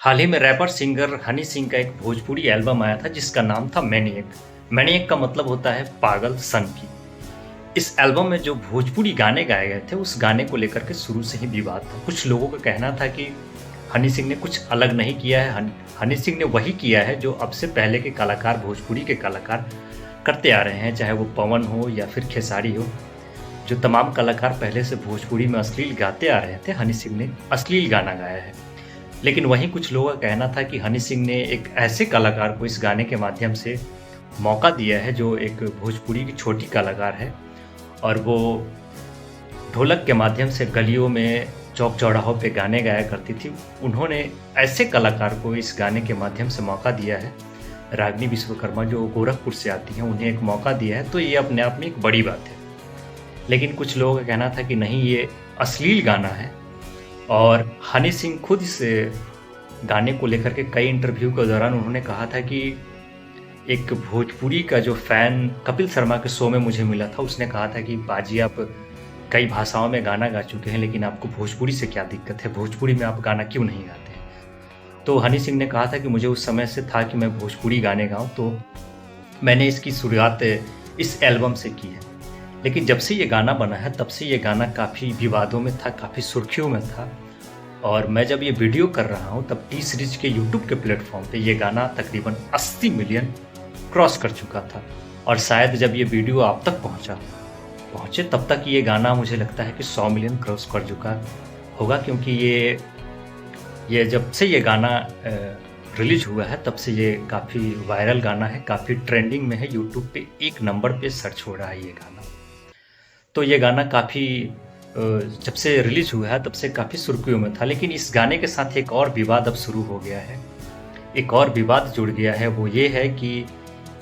हाल ही में wrapper singer Honey Singh का एक भोजपुरी एल्बम आया था जिसका नाम था मैनिएक। मैनिएक का मतलब होता है पागल सन की। इस एल्बम में जो भोजपुरी गाने गाए गए थे उस गाने को लेकर के शुरू से ही विवाद था। कुछ लोगों का कहना था कि हनी सिंह ने कुछ अलग नहीं किया है, हनी सिंह ने वही किया है जो अब से पहले के कलाकार, भोजपुरी के कलाकार करते आ रहे हैं, चाहे वो पवन हो या फिर खेसारी हो। जो तमाम कलाकार पहले से भोजपुरी में अश्लील गाते आ रहे थे, हनी सिंह ने अश्लील गाना गाया है। लेकिन वहीं कुछ लोगों का कहना था कि हनी सिंह ने एक ऐसे कलाकार को इस गाने के माध्यम से मौका दिया है जो एक भोजपुरी की छोटी कलाकार है और वो ढोलक के माध्यम से गलियों में, चौक चौराहों पे गाने गाया करती थी। उन्होंने ऐसे कलाकार को इस गाने के माध्यम से मौका दिया है। रागिनी विश्वकर्मा जो गोरखपुर से आती हैं, उन्हें एक मौका दिया है, तो ये अपने आप में एक बड़ी बात है। लेकिन कुछ लोगों का कहना था कि नहीं, ये अश्लील गाना है। और हनी सिंह खुद इस गाने को लेकर के कई इंटरव्यू के दौरान उन्होंने कहा था कि एक भोजपुरी का जो फ़ैन कपिल शर्मा के शो में मुझे मिला था, उसने कहा था कि बाजी आप कई भाषाओं में गाना गा चुके हैं, लेकिन आपको भोजपुरी से क्या दिक्कत है, भोजपुरी में आप गाना क्यों नहीं गाते हैं। तो हनी सिंह ने कहा था कि मुझे उस समय से था कि मैं भोजपुरी गाने गाऊँ, तो मैंने इसकी शुरुआत इस एल्बम से की है। लेकिन जब से ये गाना बना है तब से ये गाना काफ़ी विवादों में था, काफ़ी सुर्खियों में था। और मैं जब ये वीडियो कर रहा हूँ तब टी सीरीज के यूट्यूब के प्लेटफॉर्म पे ये गाना तकरीबन 80 मिलियन क्रॉस कर चुका था। और शायद जब ये वीडियो आप तक पहुँचे तब तक ये गाना मुझे लगता है कि 100 मिलियन क्रॉस कर चुका होगा, क्योंकि ये जब से ये गाना रिलीज हुआ है तब से ये काफ़ी वायरल गाना है, काफ़ी ट्रेंडिंग में है। यूट्यूब पे 1 नंबर पे सर्च हो रहा है ये गाना। तो ये गाना काफ़ी जब से रिलीज हुआ है तब से काफ़ी सुर्खियों में था। लेकिन इस गाने के साथ एक और विवाद अब शुरू हो गया है, एक और विवाद जुड़ गया है। वो ये है कि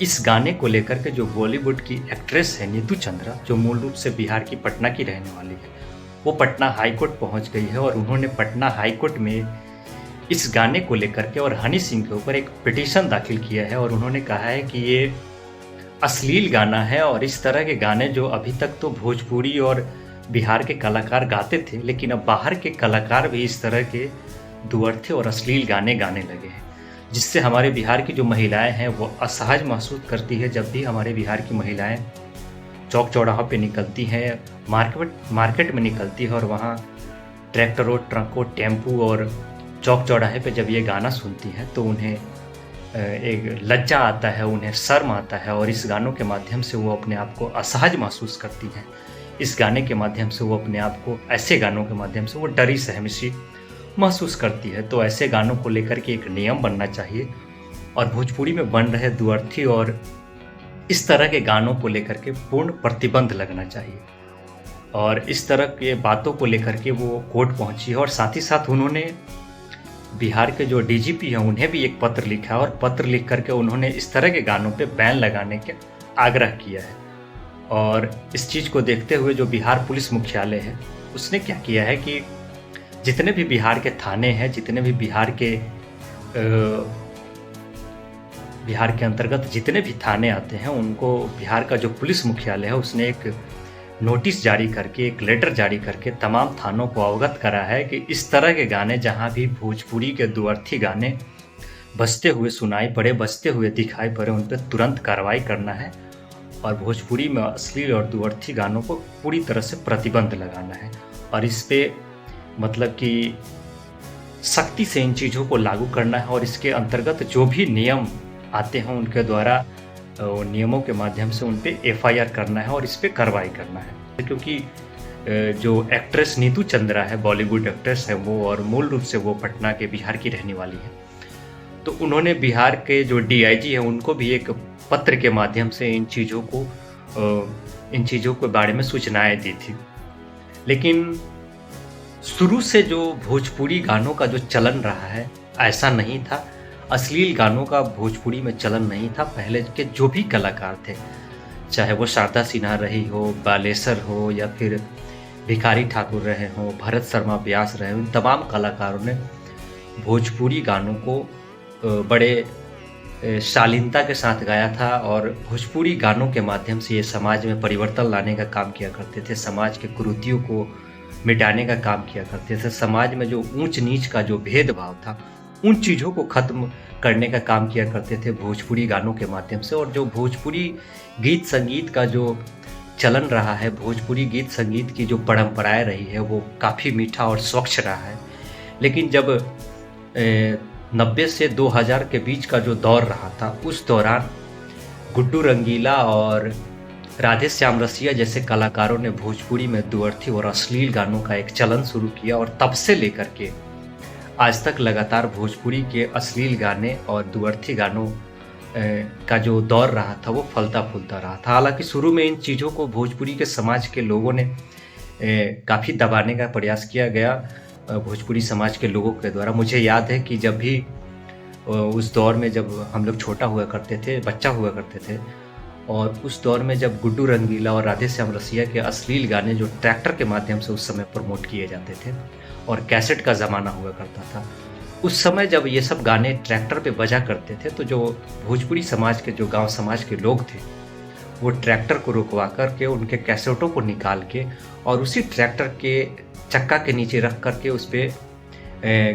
इस गाने को लेकर के जो बॉलीवुड की एक्ट्रेस है नीतू चंद्रा, जो मूल रूप से बिहार की पटना की रहने वाली है, वो पटना हाई कोर्ट पहुँच गई है और उन्होंने पटना हाई कोर्ट में इस गाने को लेकर के और हनी सिंह के ऊपर एक पिटीशन दाखिल किया है। और उन्होंने कहा है कि ये अश्लील गाना है और इस तरह के गाने जो अभी तक तो भोजपुरी और बिहार के कलाकार गाते थे, लेकिन अब बाहर के कलाकार भी इस तरह के दुअर्थे और अश्लील गाने गाने लगे हैं, जिससे हमारे बिहार की जो महिलाएं हैं वो असहज महसूस करती है। जब भी हमारे बिहार की महिलाएं चौक चौराहों पे निकलती हैं, मार्केट में निकलती है और वहाँ ट्रैक्टरों, ट्रकों, टेम्पू और चौक चौराहे पे जब ये गाना सुनती हैं तो उन्हें एक लज्जा आता है, उन्हें शर्म आता है और इस गानों के माध्यम से वो अपने आप को असहज महसूस करती हैं। इस गाने के माध्यम से वो अपने आप को, ऐसे गानों के माध्यम से वो डरी सहमी महसूस करती है। तो ऐसे गानों को लेकर के एक नियम बनना चाहिए और भोजपुरी में बन रहे दुअर्थी और इस तरह के गानों को लेकर के पूर्ण प्रतिबंध लगना चाहिए। और इस तरह के बातों को लेकर के वो कोर्ट पहुंची है और साथ ही साथ उन्होंने बिहार के जो डीजीपी हैं उन्हें भी एक पत्र लिखा और पत्र लिख करके उन्होंने इस तरह के गानों पे बैन लगाने के आग्रह किया है। और इस चीज़ को देखते हुए जो बिहार पुलिस मुख्यालय है उसने क्या किया है कि जितने भी बिहार के थाने हैं, जितने भी बिहार के अंतर्गत जितने भी थाने आते हैं, उनको बिहार का जो पुलिस मुख्यालय है उसने एक नोटिस जारी करके, एक लेटर जारी करके तमाम थानों को अवगत करा है कि इस तरह के गाने, जहां भी भोजपुरी के दुअर्थी गाने बजते हुए सुनाई पड़े, बजते हुए दिखाई पड़े, उन पर तुरंत कार्रवाई करना है और भोजपुरी में अश्लील और दुअर्थी गानों को पूरी तरह से प्रतिबंध लगाना है। और इस पे मतलब कि सख्ती से इन चीज़ों को लागू करना है और इसके अंतर्गत जो भी नियम आते हैं उनके द्वारा नियमों के माध्यम से उन पे एफआईआर करना है और इस पे कार्रवाई करना है। क्योंकि जो एक्ट्रेस नीतू चंद्रा है, बॉलीवुड एक्ट्रेस है वो, और मूल रूप से वो पटना के, बिहार की रहने वाली है, तो उन्होंने बिहार के जो डीआईजी है उनको भी एक पत्र के माध्यम से इन चीज़ों के बारे में सूचनाएं दी थी। लेकिन शुरू से जो भोजपुरी गानों का जो चलन रहा है ऐसा नहीं था, अश्लील गानों का भोजपुरी में चलन नहीं था। पहले के जो भी कलाकार थे, चाहे वो शारदा सिन्हा रही हो, बालेसर हो, या फिर भिखारी ठाकुर रहे हों, भरत शर्मा व्यास रहे, उन तमाम कलाकारों ने भोजपुरी गानों को बड़े शालीनता के साथ गाया था और भोजपुरी गानों के माध्यम से ये समाज में परिवर्तन लाने का काम किया करते थे, समाज के कुरीतियों को मिटाने का काम किया करते थे। समाज में जो ऊंच नीच का जो भेदभाव था उन चीज़ों को ख़त्म करने का काम किया करते थे भोजपुरी गानों के माध्यम से। और जो भोजपुरी गीत संगीत का जो चलन रहा है, भोजपुरी गीत संगीत की जो परंपराएँ रही है, वो काफ़ी मीठा और स्वच्छ रहा है। लेकिन जब 90 से 2000 के बीच का जो दौर रहा था, उस दौरान गुड्डू रंगीला और राधे श्याम रसिया जैसे कलाकारों ने भोजपुरी में दुअर्थी और अश्लील गानों का एक चलन शुरू किया, और तब से लेकर के आज तक लगातार भोजपुरी के अश्लील गाने और दुअर्थी गानों का जो दौर रहा था, वो फलता फूलता रहा था। हालांकि शुरू में इन चीज़ों को भोजपुरी के समाज के लोगों ने काफ़ी दबाने का प्रयास किया गया भोजपुरी समाज के लोगों के द्वारा। मुझे याद है कि जब भी उस दौर में जब हम लोग छोटा हुआ करते थे, बच्चा हुआ करते थे, और उस दौर में जब गुड्डू रंगीला और राधे श्याम रसिया के अश्लील गाने जो ट्रैक्टर के माध्यम से उस समय प्रमोट किए जाते थे, और कैसेट का ज़माना हुआ करता था, उस समय जब ये सब गाने ट्रैक्टर पे बजा करते थे, तो जो भोजपुरी समाज के, जो गांव समाज के लोग थे, वो ट्रैक्टर को रुकवा कर के उनके कैसेटों को निकाल के और उसी ट्रैक्टर के चक्का के नीचे रख कर के उस पर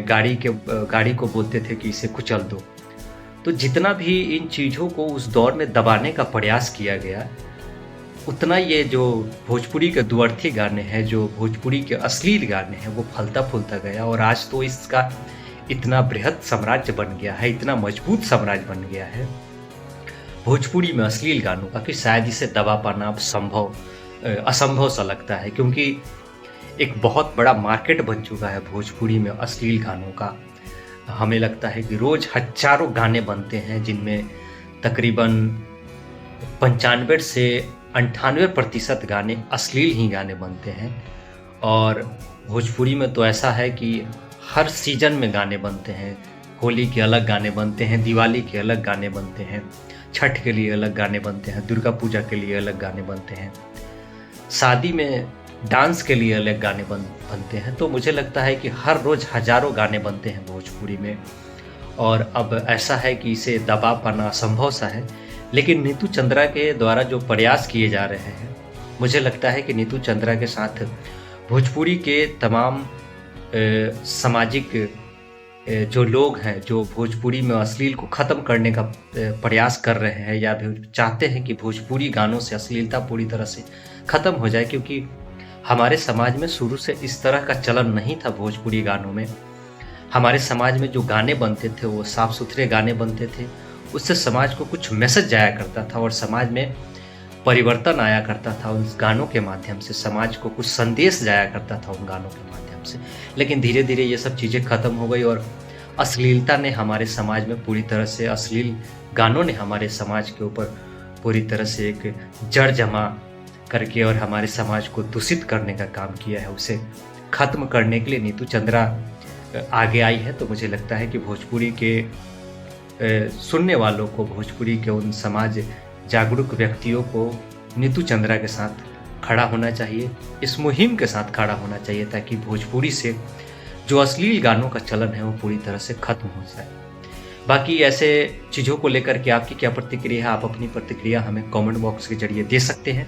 गाड़ी को बोलते थे कि इसे कुचल दो। तो जितना भी इन चीज़ों को उस दौर में दबाने का प्रयास किया गया, उतना ये जो भोजपुरी के दुअर्थी गाने हैं, जो भोजपुरी के अश्लील गाने हैं, वो फलता फूलता गया। और आज तो इसका इतना बृहद साम्राज्य बन गया है, इतना मजबूत साम्राज्य बन गया है भोजपुरी में अश्लील गानों का, कि शायद इसे दबा पाना अब असंभव सा लगता है, क्योंकि एक बहुत बड़ा मार्केट बन चुका है भोजपुरी में अश्लील गानों का। हमें लगता है कि रोज़ हज़ारों गाने बनते हैं, जिनमें तकरीबन 95 से 98% गाने अश्लील ही गाने बनते हैं। और भोजपुरी में तो ऐसा है कि हर सीजन में गाने बनते हैं। होली के अलग गाने बनते हैं, दिवाली के अलग गाने बनते हैं, छठ के लिए अलग गाने बनते हैं, दुर्गा पूजा के लिए अलग गाने बनते हैं, शादी में डांस के लिए अलग गाने बनते हैं। तो मुझे लगता है कि हर रोज़ हज़ारों गाने बनते हैं भोजपुरी में, और अब ऐसा है कि इसे दबा पाना असंभव सा है। लेकिन नीतू चंद्रा के द्वारा जो प्रयास किए जा रहे हैं, मुझे लगता है कि नीतू चंद्रा के साथ भोजपुरी के तमाम सामाजिक जो लोग हैं, जो भोजपुरी में अश्लील को ख़त्म करने का प्रयास कर रहे हैं, या भी चाहते हैं कि भोजपुरी गानों से अश्लीलता पूरी तरह से ख़त्म हो जाए, क्योंकि हमारे समाज में शुरू से इस तरह का चलन नहीं था। भोजपुरी गानों में, हमारे समाज में जो गाने बनते थे, वो साफ़ सुथरे गाने बनते थे, उससे समाज को कुछ मैसेज जाया करता था और समाज में परिवर्तन आया करता था। उन गानों के माध्यम से समाज को कुछ संदेश जाया करता था उन गानों के माध्यम से। लेकिन धीरे धीरे ये सब चीज़ें ख़त्म हो गई, और अश्लीलता ने हमारे समाज में पूरी तरह से, अश्लील गानों ने हमारे समाज के ऊपर पूरी तरह से एक जड़ जमा करके और हमारे समाज को दूषित करने का काम किया है। उसे ख़त्म करने के लिए नीतू चंद्रा आगे आई है। तो मुझे लगता है कि भोजपुरी के सुनने वालों को, भोजपुरी के उन समाज जागरूक व्यक्तियों को नीतू चंद्रा के साथ खड़ा होना चाहिए, इस मुहिम के साथ खड़ा होना चाहिए, ताकि भोजपुरी से जो अश्लील गानों का चलन है वो पूरी तरह से ख़त्म हो जाए। बाकी ऐसे चीज़ों को लेकर के आपकी क्या प्रतिक्रिया है? आप अपनी प्रतिक्रिया हमें कमेंट बॉक्स के जरिए दे सकते हैं।